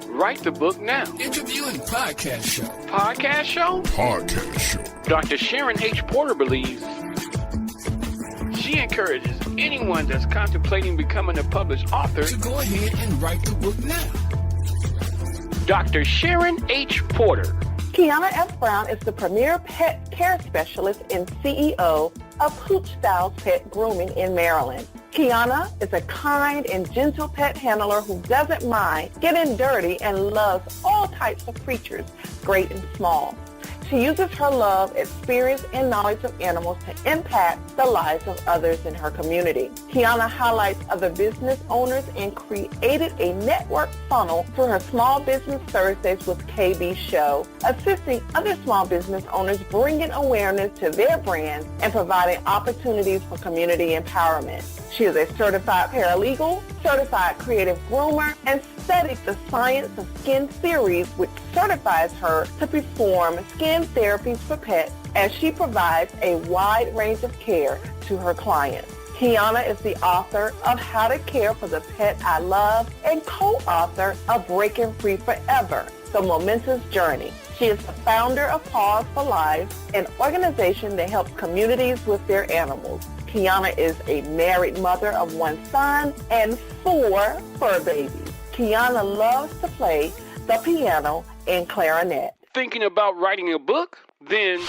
Write the book now. Interviewing podcast show. Podcast show? Podcast show. Dr. Sharon H. Porter believes she encourages anyone that's contemplating becoming a published author to go ahead and write the book now. Dr. Sharon H. Porter. Kyonna F. Brown is the premier pet care specialist and CEO of Pooch Styles Pet Grooming in Maryland. Kyonna is a kind and gentle pet handler who doesn't mind getting dirty and loves all types of creatures, great and small. She uses her love, experience, and knowledge of animals to impact the lives of others in her community. Kyonna highlights other business owners and created a network funnel for her Small Business Thursdays with KB show, assisting other small business owners bringing awareness to their brands and providing opportunities for community empowerment. She is a certified paralegal, certified creative groomer, and studied the Science of Skin series, which certifies her to perform skin therapies for pets, as she provides a wide range of care to her clients. Kyonna is the author of How to Care for the Pet I Love and co-author of Breaking Free Forever, The Momentous Journey. She is the founder of Pause for Life, an organization that helps communities with their animals. Kyonna is a married mother of one son and 4 fur babies. Kyonna loves to play the piano and clarinet. Thinking about writing a book? Then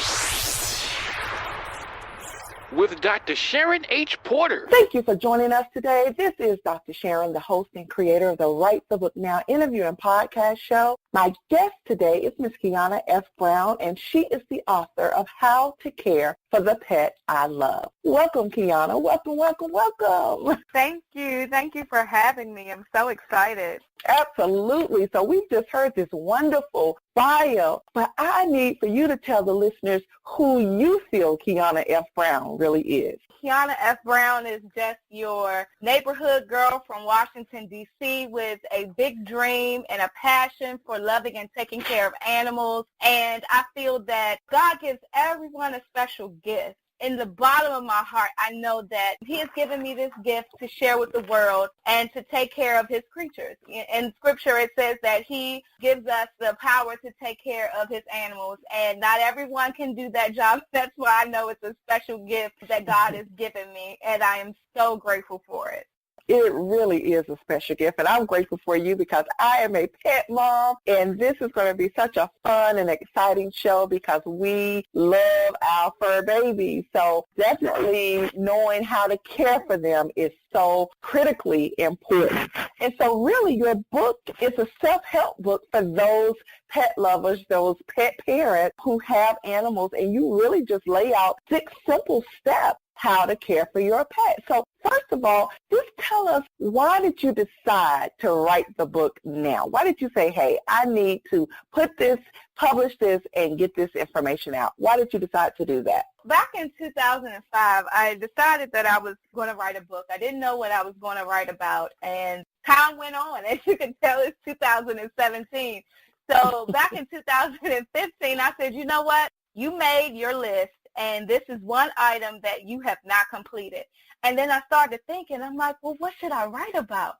with Dr. Sharon H. Porter. Thank you for joining us today. This is Dr. Sharon, the host and creator of the Write the Book Now interview and podcast show. My guest today is Ms. Kyonna F. Brown, and she is the author of How to Care for the Pet I Love. Welcome, Kyonna. Welcome, welcome, welcome. Thank you. Thank you for having me. I'm so excited. Absolutely. So we've just heard this wonderful bio, but I need for you to tell the listeners who you feel Kyonna F. Brown really is. Kyonna F. Brown is just your neighborhood girl from Washington, D.C. with a big dream and a passion for loving and taking care of animals. And I feel that God gives everyone a special gift. In the bottom of my heart, I know that he has given me this gift to share with the world and to take care of his creatures. In Scripture, it says that he gives us the power to take care of his animals, and not everyone can do that job. That's why I know it's a special gift that God has given me, and I am so grateful for it. It really is a special gift, and I'm grateful for you because I am a pet mom, and this is going to be such a fun and exciting show because we love our fur babies. So definitely knowing how to care for them is so critically important. And so really your book is a self-help book for those pet lovers, those pet parents who have animals, and you really just lay out 6 simple steps how to care for your pet. So first of all, just tell us, why did you decide to write the book now? Why did you say, hey, I need to publish this, and get this information out? Why did you decide to do that? Back in 2005, I decided that I was going to write a book. I didn't know what I was going to write about, and time went on. As you can tell, it's 2017. So back in 2015, I said, you know what? You made your list, and this is one item that you have not completed. And then I started thinking, I'm like, well, what should I write about?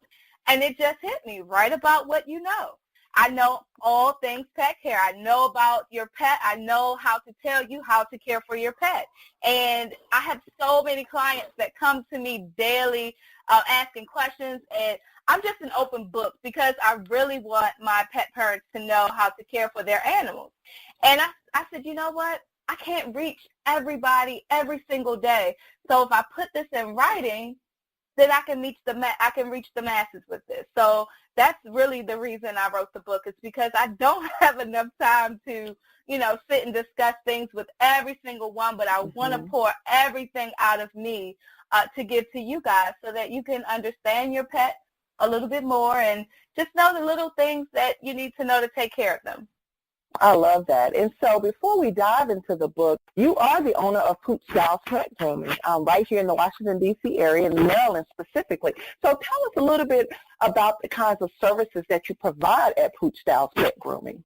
And it just hit me, write about what you know. I know all things pet care. I know about your pet. I know how to tell you how to care for your pet. And I have so many clients that come to me daily asking questions, and I'm just an open book because I really want my pet parents to know how to care for their animals. And I said, you know what? I can't reach everybody every single day. So if I put this in writing, then I can reach the masses with this. So that's really the reason I wrote the book, is because I don't have enough time to, sit and discuss things with every single one, but I want to pour everything out of me to give to you guys so that you can understand your pet a little bit more and just know the little things that you need to know to take care of them. I love that. And so before we dive into the book, you are the owner of Pooch Styles Pet Grooming right here in the Washington, D.C. area, in Maryland specifically. So tell us a little bit about the kinds of services that you provide at Pooch Styles Pet Grooming.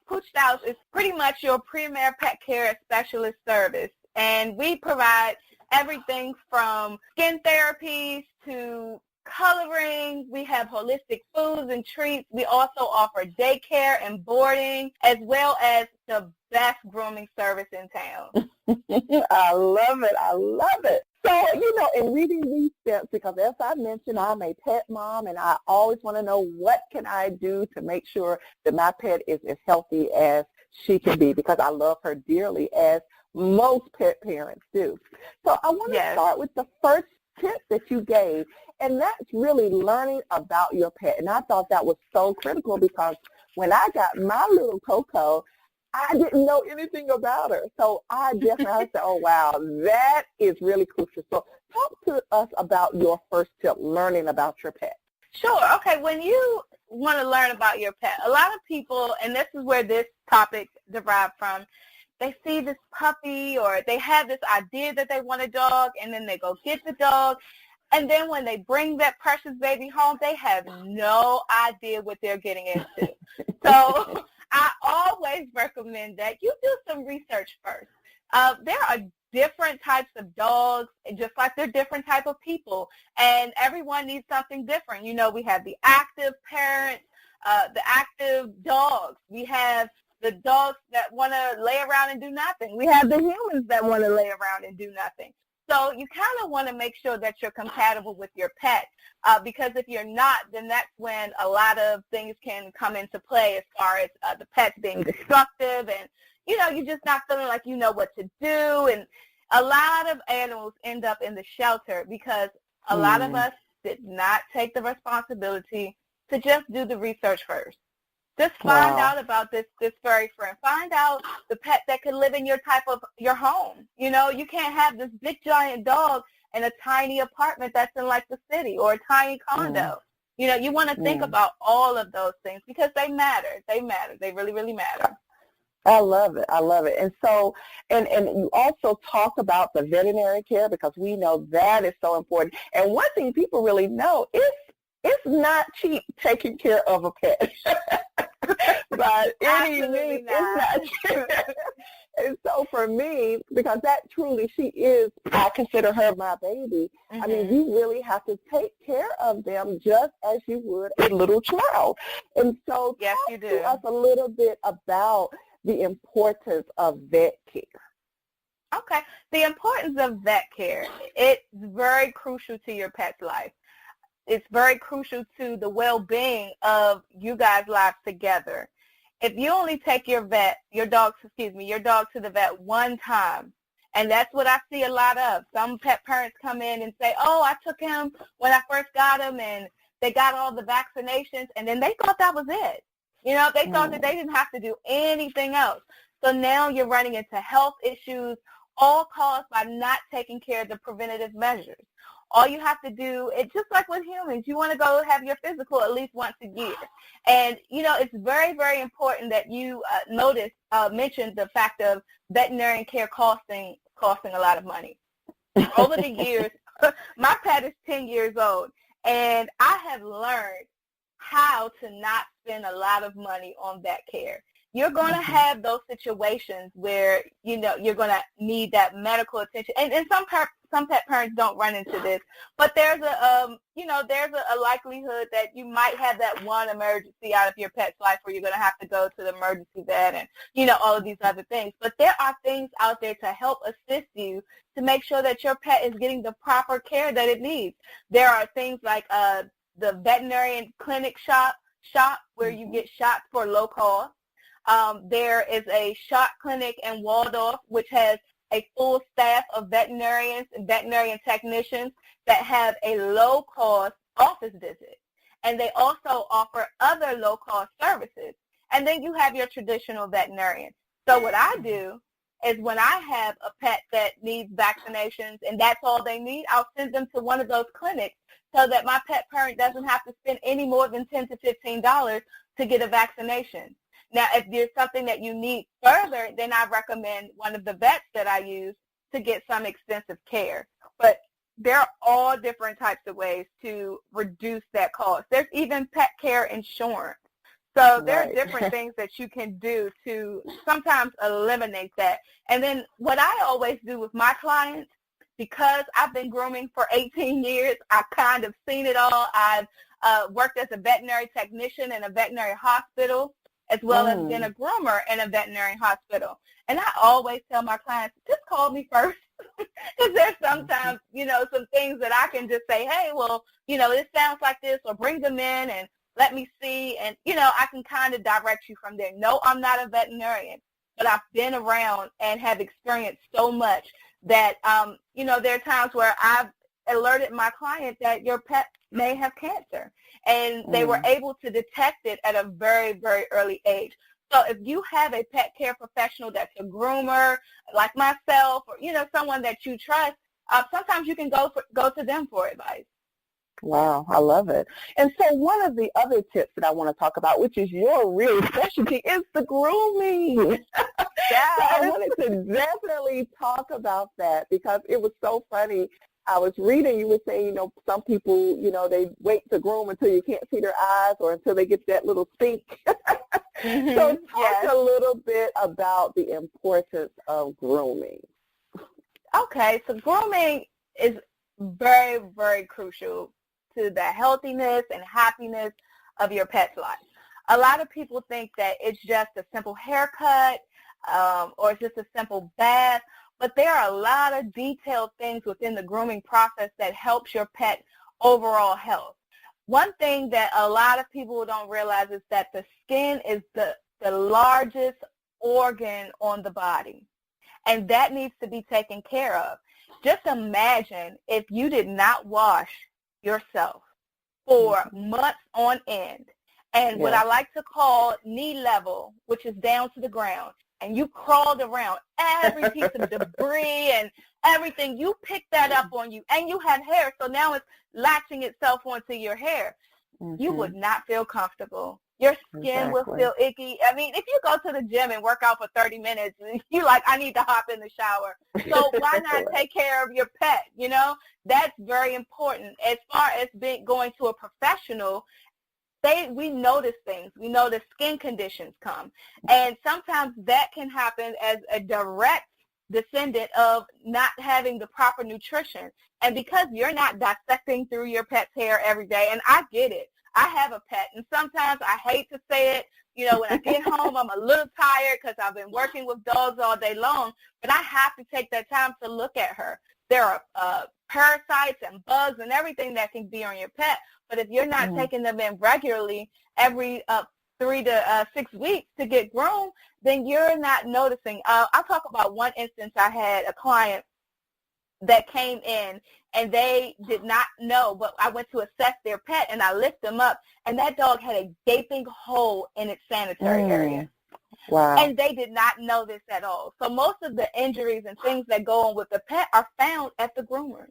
Pooch Styles is pretty much your premier pet care specialist service, and we provide everything from skin therapies to coloring. We have holistic foods and treats. We also offer daycare and boarding, as well as the best grooming service in town. I love it. I love it. So, in reading these steps, because as I mentioned, I'm a pet mom, and I always want to know what can I do to make sure that my pet is as healthy as she can be, because I love her dearly, as most pet parents do. So I want to start with the first tip that you gave, and that's really learning about your pet. And I thought that was so critical, because when I got my little Coco, I didn't know anything about her. So I definitely said, oh, wow, that is really crucial. So talk to us about your first tip, learning about your pet. Sure. Okay, when you want to learn about your pet, a lot of people, and this is where this topic derived from, they see this puppy or they have this idea that they want a dog, and then they go get the dog. And then when they bring that precious baby home, they have no idea what they're getting into. So I always recommend that you do some research first. There are different types of dogs, just like there are different type of people, and everyone needs something different. We have the active parents, the active dogs. We have the dogs that want to lay around and do nothing. We have the humans that want to lay around and do nothing. So you kind of want to make sure that you're compatible with your pet, because if you're not, then that's when a lot of things can come into play as far as the pets being destructive, and, you're just not feeling like you know what to do. And a lot of animals end up in the shelter because a lot of us did not take the responsibility to just do the research first. Just find out about this furry friend. Find out the pet that could live in your home. You can't have this big giant dog in a tiny apartment that's in like the city, or a tiny condo. You want to think about all of those things, because they matter. They matter. They really, really matter. I love it. I love it. And so, and you also talk about the veterinary care, because we know that is so important. And one thing people really know is it's not cheap taking care of a pet. By any means, it's not cheap. And so for me, because that truly, she is, I consider her my baby. Mm-hmm. I mean, you really have to take care of them just as you would a little child. And so yes, talk you do. to us a little bit about the importance of vet care. Okay. The importance of vet care, it's very crucial to your pet's life. It's very crucial to the well-being of you guys' lives together. If you only take your dog to the vet one time, and that's what I see a lot of. Some pet parents come in and say, oh, I took him when I first got him, and they got all the vaccinations, and then they thought that was it. They thought that they didn't have to do anything else. So now you're running into health issues, all caused by not taking care of the preventative measures. All you have to do, it's just like with humans, you want to go have your physical at least once a year. And, it's very, very important that you mentioned the fact of veterinarian care costing a lot of money. Over the years, my pet is 10 years old, and I have learned how to not spend a lot of money on vet care. You're going to have those situations where, you're going to need that medical attention. And some pet parents don't run into this, but there's a likelihood that you might have that one emergency out of your pet's life where you're going to have to go to the emergency vet and, all of these other things. But there are things out there to help assist you to make sure that your pet is getting the proper care that it needs. There are things like the veterinarian clinic shop where you get shots for low cost. There is a shot clinic in Waldorf, which has a full staff of veterinarians and veterinarian technicians that have a low-cost office visit. And they also offer other low-cost services. And then you have your traditional veterinarian. So what I do is when I have a pet that needs vaccinations and that's all they need, I'll send them to one of those clinics so that my pet parent doesn't have to spend any more than $10 to $15 to get a vaccination. Now, if there's something that you need further, then I recommend one of the vets that I use to get some extensive care. But there are all different types of ways to reduce that cost. There's even pet care insurance. So there are different things that you can do to sometimes eliminate that. And then what I always do with my clients because I've been grooming for 18 years, I've kind of seen it all. I've worked as a veterinary technician in a veterinary hospital, as well as been a groomer in a veterinary hospital. And I always tell my clients, just call me first, because there's sometimes, some things that I can just say, hey, well, this sounds like this, or bring them in and let me see, and, I can kind of direct you from there. No, I'm not a veterinarian, but I've been around and have experienced so much that, there are times where I've alerted my client that your pet may have cancer, and they were able to detect it at a very, very early age. So if you have a pet care professional that's a groomer, like myself, or, someone that you trust, sometimes you can go to them for advice. Wow, I love it. And so one of the other tips that I want to talk about, which is your real specialty, is the grooming. Yes. So I wanted to definitely talk about that because it was so funny. I was reading, you were saying, some people, they wait to groom until you can't see their eyes or until they get that little stink. So talk a little bit about the importance of grooming. Okay, so grooming is very, very crucial to the healthiness and happiness of your pet's life. A lot of people think that it's just a simple haircut or it's just a simple bath, but there are a lot of detailed things within the grooming process that helps your pet overall health. One thing that a lot of people don't realize is that the skin is the largest organ on the body, and that needs to be taken care of. Just imagine if you did not wash yourself for months on end, and what I like to call knee level, which is down to the ground, and you crawled around every piece of debris and everything, you picked that up on you, and you have hair, so now it's latching itself onto your hair. You would not feel comfortable. Your skin will feel icky. I mean, if you go to the gym and work out for 30 minutes, you're like, I need to hop in the shower. So why not take care of your pet, That's very important. As far as going to a professional, we notice things. We know the skin conditions come. And sometimes that can happen as a direct descendant of not having the proper nutrition. And because you're not dissecting through your pet's hair every day, and I get it. I have a pet, and sometimes I hate to say it, when I get home, I'm a little tired because I've been working with dogs all day long, but I have to take that time to look at her. There are parasites and bugs and everything that can be on your pet, but if you're not taking them in regularly every 3 to 6 weeks to get groomed, then you're not noticing. I'll talk about one instance. I had a client that came in, and they did not know, but I went to assess their pet, and I lift them up, and that dog had a gaping hole in its sanitary area. Wow. And they did not know this at all. So most of the injuries and things that go on with the pet are found at the groomer.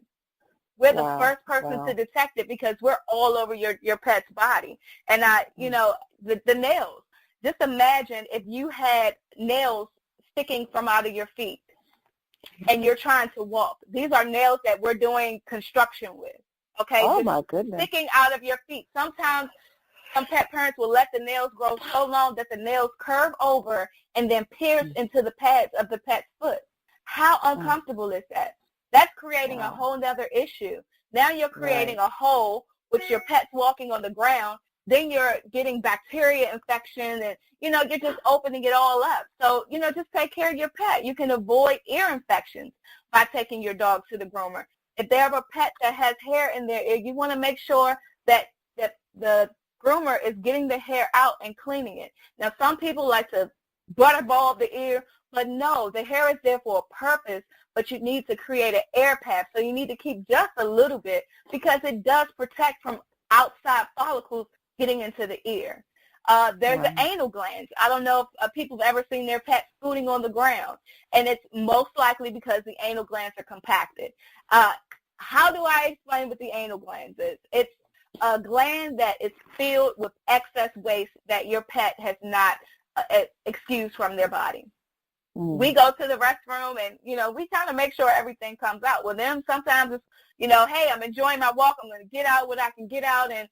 We're the first person to detect it because we're all over your pet's body. And, the nails. Just imagine if you had nails sticking from out of your feet and you're trying to walk. These are nails that we're doing construction with, okay? Oh, my goodness. Sticking out of your feet. Sometimes some pet parents will let the nails grow so long that the nails curve over and then pierce into the pads of the pet's foot. How uncomfortable is that? That's creating a whole other issue. Now you're creating a hole with your pet's walking on the ground. Then you're getting bacteria infection and, you're just opening it all up. So, just take care of your pet. You can avoid ear infections by taking your dog to the groomer. If they have a pet that has hair in their ear, you want to make sure that the groomer is getting the hair out and cleaning it. Now, some people like to butterball the ear, but no, the hair is there for a purpose, but you need to create an air path. So you need to keep just a little bit because it does protect from outside follicles getting into the ear. There's the anal glands. I don't know if people have ever seen their pet scooting on the ground, and it's most likely because the anal glands are compacted. How do I explain what the anal glands is? It's a gland that is filled with excess waste that your pet has not excused from their body. We go to the restroom and, we kind of make sure everything comes out. With them, sometimes it's, hey, I'm enjoying my walk. I'm going to get out what I can get out and,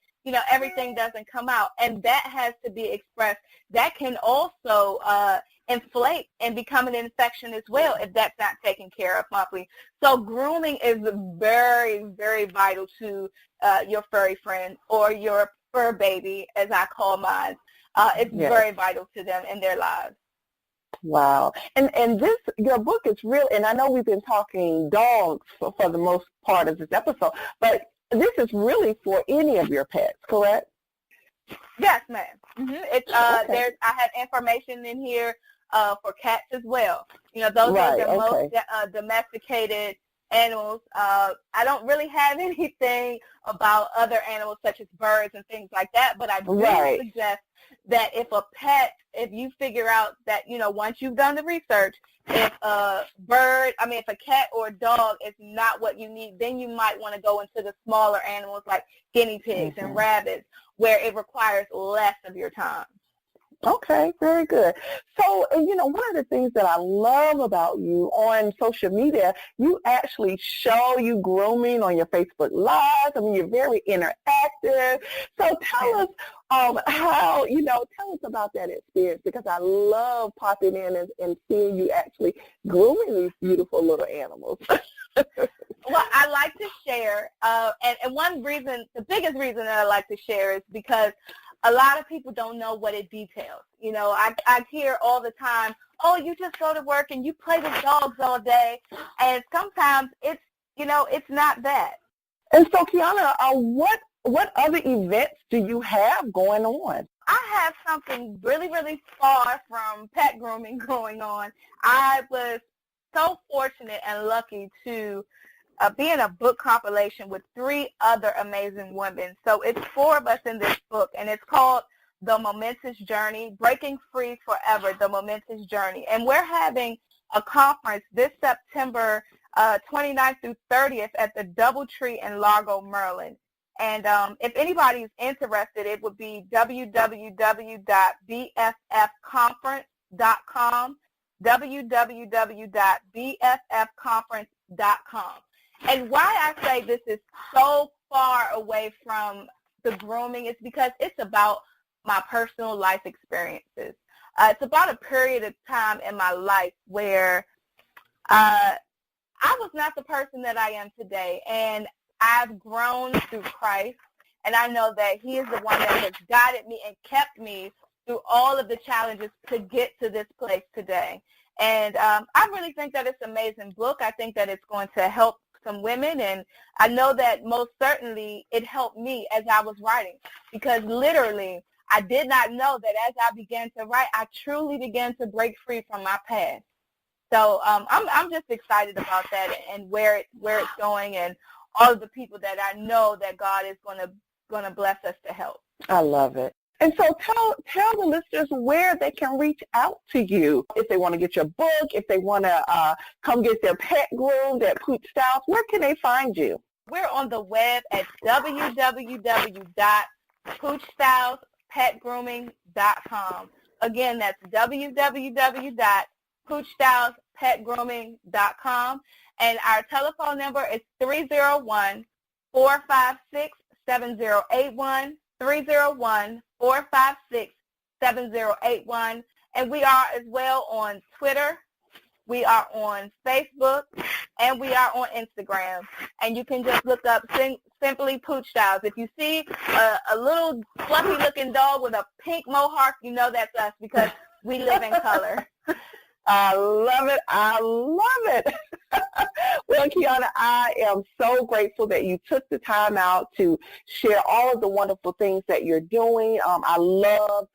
everything doesn't come out. And that has to be expressed. That can also inflate and become an infection as well if that's not taken care of properly. So grooming is very, very vital to your furry friend or your fur baby, as I call mine. It's very vital to them in their lives. Wow. And your book is real, and I know we've been talking dogs for the most part of this episode, but this is really for any of your pets, correct? Yes, ma'am. Mm-hmm. It's I have information in here for cats as well. Those are the most domesticated animals. I don't really have anything about other animals such as birds and things like that, but I do suggest that if you figure out that, once you've done the research, if a cat or a dog is not what you need, then you might want to go into the smaller animals like guinea pigs and rabbits, where it requires less of your time. Okay, very good. So, one of the things that I love about you on social media, you actually show you grooming on your Facebook Live. I mean, you're very interactive. So tell us tell us about that experience, because I love popping in and seeing you actually grooming these beautiful little animals. Well, I like to share, and the biggest reason that I like to share is because a lot of people don't know what it details. I hear all the time, oh, you just go to work and you play with dogs all day, and sometimes it's not that. And so, Kyonna, what other events do you have going on? I have something really, really far from pet grooming going on. I was so fortunate and lucky to be in a book compilation with 3 other amazing women. So it's 4 of us in this book, and it's called The Momentous Journey, Breaking Free Forever, The Momentous Journey. And we're having a conference this September 29th through 30th at the Doubletree in Largo, Maryland. And if anybody's interested, it would be www.bffconference.com, www.bffconference.com. And why I say this is so far away from the grooming is because it's about my personal life experiences. It's about a period of time in my life where I was not the person that I am today, and I've grown through Christ, and I know that he is the one that has guided me and kept me through all of the challenges to get to this place today. And I really think that it's an amazing book. I think that it's going to help some women, and I know that most certainly it helped me as I was writing, because literally I did not know that as I began to write, I truly began to break free from my past. So I'm just excited about that and where it's going, and all of the people that I know that God is going to bless us to help. I love it. And so tell the listeners where they can reach out to you if they want to get your book, if they want to come get their pet groomed at Pooch Styles. Where can they find you? We're on the web at www.poochstylespetgrooming.com. Again, that's www.poochstylespetgrooming.com. And our telephone number is 301-456-7081, 301-456-7081. And we are as well on Twitter. We are on Facebook, and we are on Instagram. And you can just look up simply Pooch Styles. If you see a little fluffy-looking dog with a pink mohawk, you know that's us, because we live in color. I love it. I love it. Well, Kyonna, I am so grateful that you took the time out to share all of the wonderful things that you're doing. I love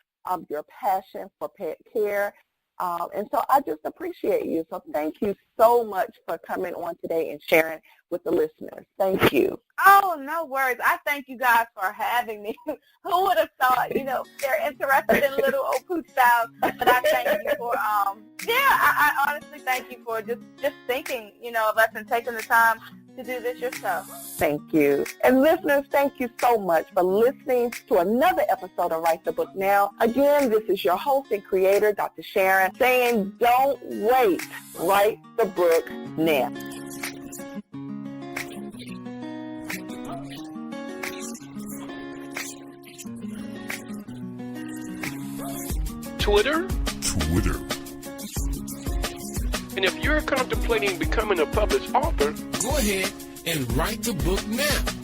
your passion for pet care. And so I just appreciate you. So thank you so much for coming on today and sharing with the listeners. Thank you. Oh, no worries. I thank you guys for having me. Who would have thought, they're interested in little old Pooch Styles. But I thank you for, I honestly thank you for just thinking, of us and taking the time to do this yourself. Thank you. And listeners, thank you so much for listening to another episode of Write the Book Now. Again, this is your host and creator, Dr. Sharon, saying don't wait. Write the book now. Twitter. Twitter. And if you're contemplating becoming a published author, Go ahead and write the book now.